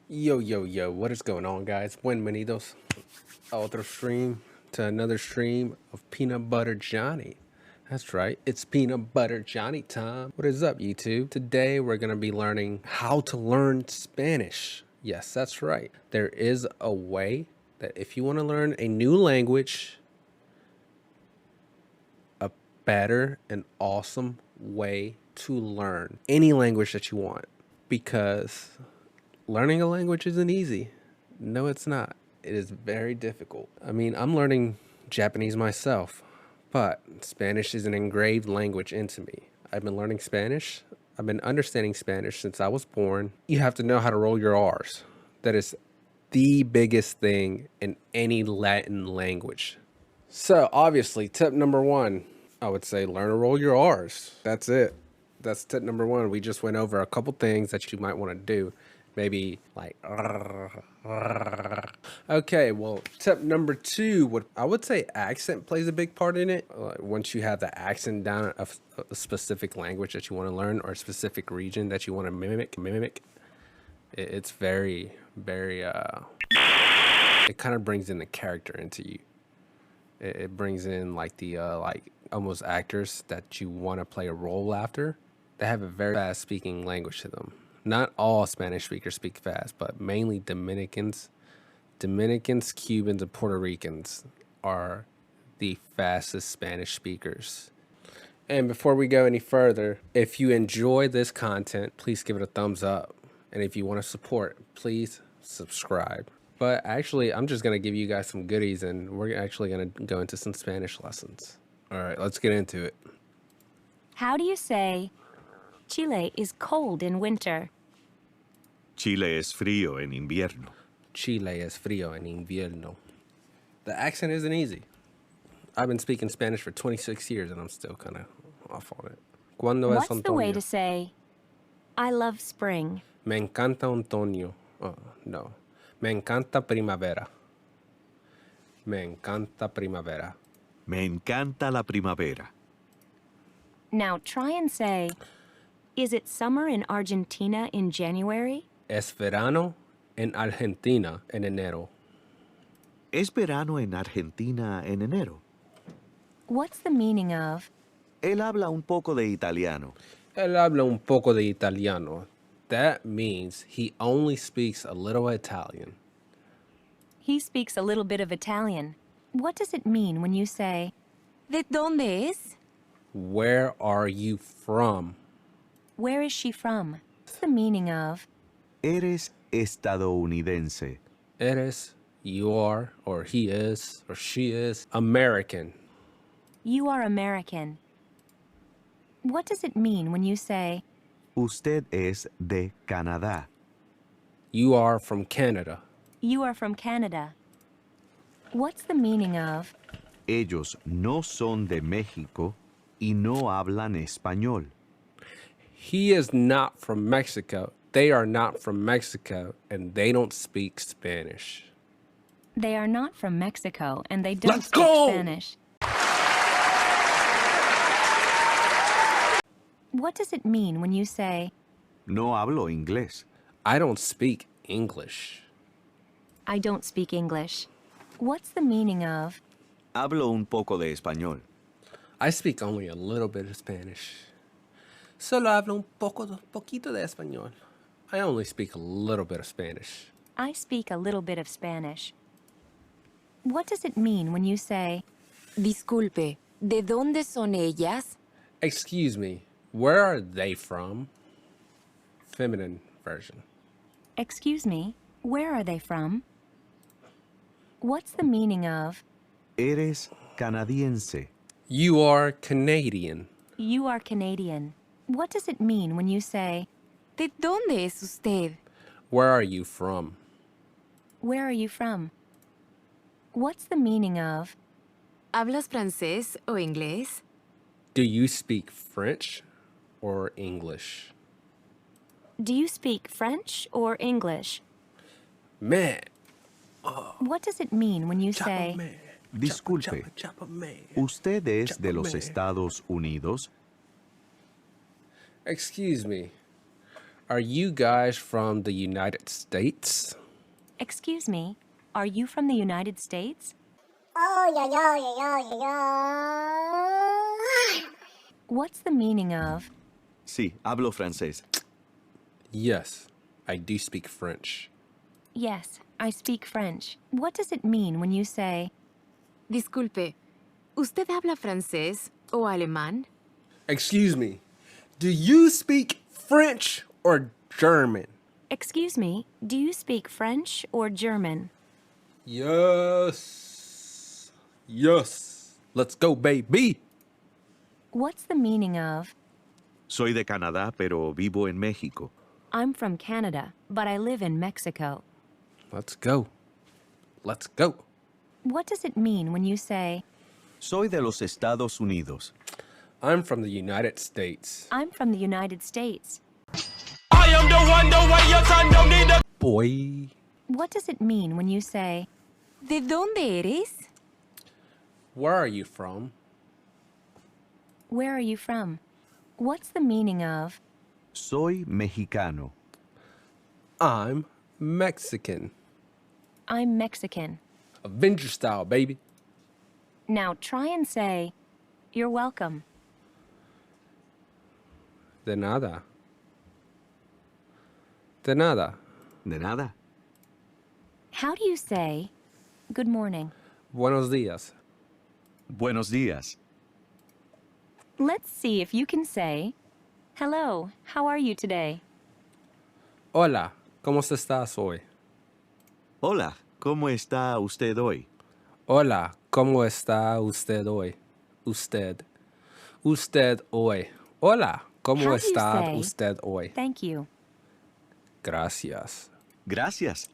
Yo, yo, yo, what is going on, guys? Bienvenidos a otro stream, to another stream of Peanut Butter Johnny. That's right, it's Peanut Butter Johnny time. What is up, YouTube? Today we're gonna be learning how to learn Spanish. Yes, that's right. There is a way that if you wanna learn a new language, a better and awesome way to learn any language that you want. Because learning a language isn't easy. No, it's not. It is very difficult. I mean, I'm learning Japanese myself, but Spanish is an engraved language into me. I've been learning Spanish. I've been understanding Spanish since I was born. You have to know how to roll your R's. That is the biggest thing in any Latin language. So, obviously, tip number one, I would say learn to roll your R's. That's it. That's tip number one. We just went over a couple things that you might want to do. Maybe like, okay, well, tip number two, I would say accent plays a big part in it. Once you have the accent down of a specific language that you want to learn or a specific region that you want to mimic, it's very, very, it kind of brings in the character into you. It brings in like the, like almost actors that you want to play a role after. They have a very fast speaking language to them. Not all Spanish speakers speak fast, but mainly Dominicans, Cubans, and Puerto Ricans are the fastest Spanish speakers. And before we go any further, if you enjoy this content, please give it a thumbs up. And if you want to support, please subscribe. But actually, I'm just going to give you guys some goodies, and we're actually going to go into some Spanish lessons. All right, let's get into it. How do you say, Chile is cold in winter? Chile es frío en invierno. Chile es frío en invierno. The accent isn't easy. I've been speaking Spanish for 26 years and I'm still kind of off on it. ¿Cuándo es What's the way otoño? to say, I love spring? Me encanta otoño. Oh, no. Me encanta primavera. Me encanta primavera. Me encanta la primavera. Now try and say, is it summer in Argentina in January? Es verano en Argentina en enero. Es verano en Argentina en enero. What's the meaning of, Él habla un poco de italiano. Él habla un poco de italiano. That means he only speaks a little Italian. he speaks a little bit of Italian? What does it mean when you say, ¿De dónde es? Where are you from? Where is she from? What's the meaning of, Eres estadounidense. Eres, you are, or he is, or she is, American. you are American? What does it mean when you say, Usted es de Canadá. You are from Canada. you are from Canada? What's the meaning of, Ellos no son de México y no hablan español. He is not from Mexico. They are not from Mexico, and they don't speak Spanish. they are not from Mexico and they don't Let's speak go! Spanish? What does it mean when you say, No hablo inglés. I don't speak English. I don't speak English? What's the meaning of, Hablo un poco de español. I speak only a little bit of Spanish. Solo hablo un poquito de español. I only speak a little bit of Spanish. I speak a little bit of Spanish? What does it mean when you say, Disculpe, ¿de dónde son ellas? Excuse me, where are they from? Feminine version. excuse me, where are they from? What's the meaning of, Eres canadiense. You are Canadian. you are Canadian? What does it mean when you say, ¿De dónde es usted? Where are you from? where are you from? What's the meaning of, ¿Hablas francés o inglés? Do you speak French or English? do you speak French or English? Man. What does it mean when you say, Man. Disculpe, ¿usted es de los Estados Unidos? Excuse me, Are you guys from the United States? Excuse me, are you from the United States? Oh, yeah, yeah, yeah, yeah, yeah. What's the meaning of Sí, hablo francés. Yes, I do speak French. yes, I speak French? What does it mean when you say Disculpe, ¿usted habla francés o alemán? Excuse me, do you speak French or German? excuse me, do you speak French or German? Yes. Yes. Let's go, baby. What's the meaning of Soy de Canadá, pero vivo en México. I'm from Canada, but I live in Mexico? Let's go. Let's go. What does it mean when you say Soy de los Estados Unidos. I'm from the United States. I'm from the United States? I am the one, the way your son don't need a Boy. What does it mean when you say ¿De dónde eres? Where are you from? where are you from? What's the meaning of Soy mexicano. I'm Mexican. I'm Mexican? Avenger style, baby. Now try and say you're welcome. De nada. De nada. De nada. How do you say good morning? Buenos dias. Buenos días. Let's see if you can say hello, how are you today? Hola, ¿cómo estás hoy? Hola, ¿cómo está usted hoy? Hola, ¿cómo está usted hoy? Usted. Usted hoy. Hola, ¿cómo How do you está say usted hoy? Thank you. Gracias. Gracias.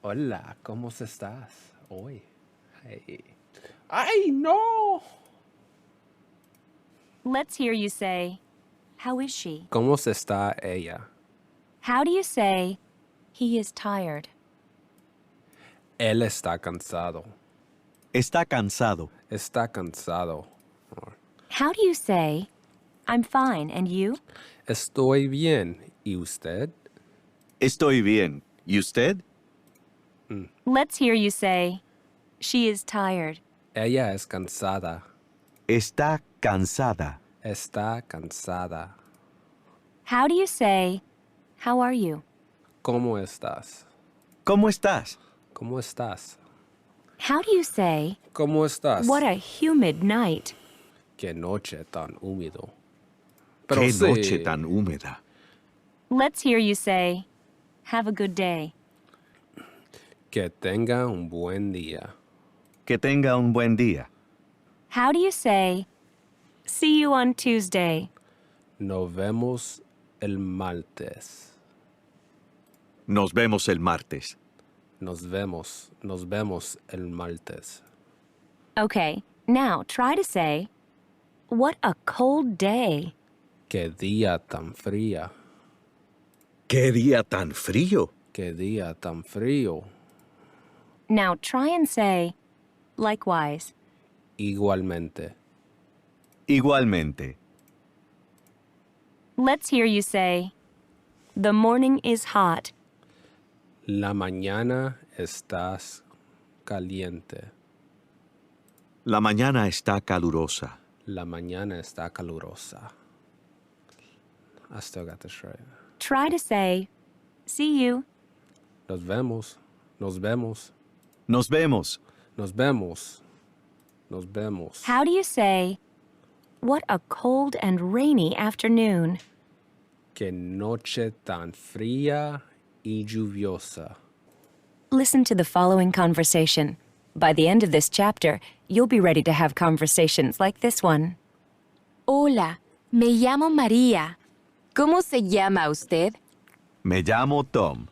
Hola, ¿cómo estás hoy? Hey. ¡Ay, no! Let's hear you say how is she? ¿Cómo está ella? How do you say he is tired? Él está cansado. Está cansado. Está cansado. How do you say I'm fine and you? Estoy bien. ¿Y usted? Estoy bien. ¿Y usted? Let's hear you say she is tired. Ella es cansada. Está cansada. Está cansada. How do you say how are you? ¿Cómo estás? ¿Cómo estás? ¿Cómo estás? How do you say ¿Cómo estás? what a humid night? Qué noche tan húmedo. Qué sí, noche tan húmeda. Let's hear you say have a good day. Que tenga un buen día. Que tenga un buen día. How do you say see you on Tuesday? Nos vemos el martes. Nos vemos el martes. Nos vemos el martes. Okay, now try to say what a cold day. Qué día tan fría. ¡Qué día tan frío! Qué día tan frío. Now try and say likewise. Igualmente. Igualmente. Let's hear you say the morning is hot. La mañana estás caliente. La mañana está calurosa. La mañana está calurosa. I still got this right. Try to say see you. Nos vemos. Nos vemos. Nos vemos. Nos vemos. Nos vemos. How do you say what a cold and rainy afternoon? Qué noche tan fría y lluviosa. Listen to the following conversation. By the end of this chapter, you'll be ready to have conversations like this one. Hola, me llamo María. ¿Cómo se llama usted? Me llamo Tom.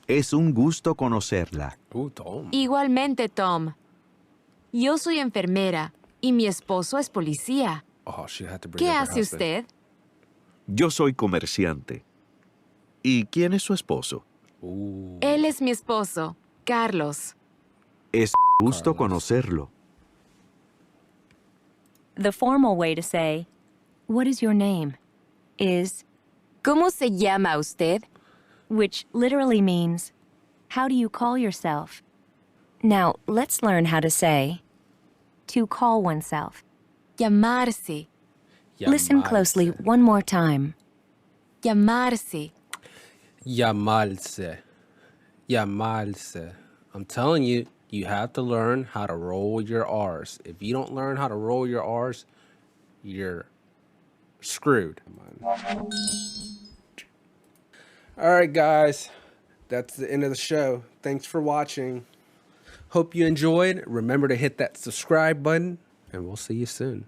Es un gusto conocerla. Tom. Igualmente, Tom. Yo soy enfermera y mi esposo es policía. Oh, she had to bring ¿Qué up her hace husband. usted? Yo soy comerciante. ¿Y quién es su esposo? Él es mi esposo, Carlos. Es gusto conocerlo. The formal way to say, what is your name? is ¿Cómo se llama usted? which literally means, how do you call yourself? Now, let's learn how to say, to call oneself. Llamarse. Listen closely one more time. Llamarse. Llamarse. Llamarse. I'm telling you, you have to learn how to roll your R's. If you don't learn how to roll your R's, you're screwed. All right, guys. That's the end of the show. Thanks for watching. Hope you enjoyed. Remember to hit that subscribe button, and we'll see you soon.